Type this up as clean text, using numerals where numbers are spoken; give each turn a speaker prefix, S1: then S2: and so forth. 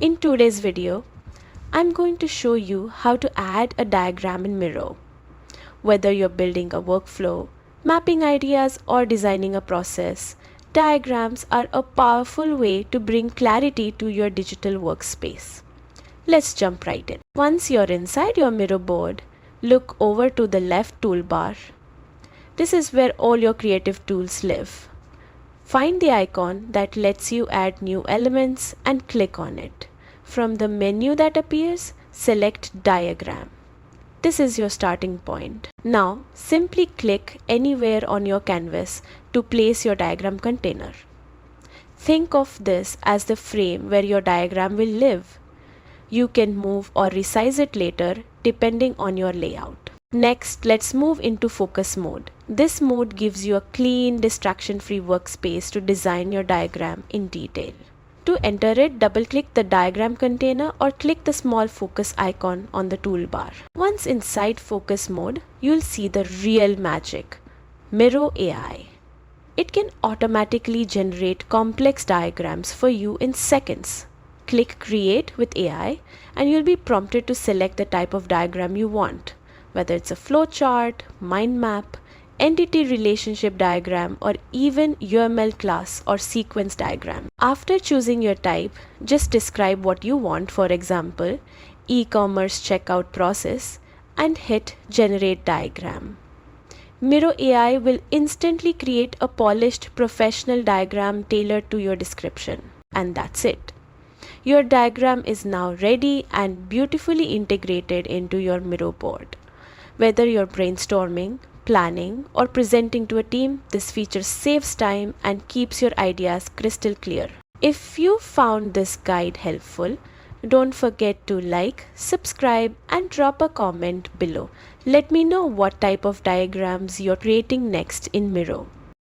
S1: In today's video, I'm going to show you how to add a diagram in Miro. Whether you're building a workflow, mapping ideas, or designing a process, diagrams are a powerful way to bring clarity to your digital workspace. Let's jump right in. Once you're inside your Miro board, look over to the left toolbar. This is where all your creative tools live. Find the icon that lets you add new elements and click on it. From the menu that appears, select Diagram. This is your starting point. Now, simply click anywhere on your canvas to place your diagram container. Think of this as the frame where your diagram will live. You can move or resize it later depending on your layout. Next, let's move into focus mode. This mode gives you a clean, distraction-free workspace to design your diagram in detail. To enter it, double-click the diagram container or click the small focus icon on the toolbar. Once inside focus mode, you'll see the real magic, Miro AI. It can automatically generate complex diagrams for you in seconds. Click Create with AI and you'll be prompted to select the type of diagram you want, whether it's a flowchart, mind map, entity relationship diagram, or even UML class or sequence diagram. After choosing your type, just describe what you want, for example, e-commerce checkout process, and hit Generate Diagram. Miro AI will instantly create a polished professional diagram tailored to your description. And that's it. Your diagram is now ready and beautifully integrated into your Miro board. Whether you're brainstorming, planning, or presenting to a team, this feature saves time and keeps your ideas crystal clear. If you found this guide helpful, don't forget to like, subscribe, and drop a comment below. Let me know what type of diagrams you're creating next in Miro.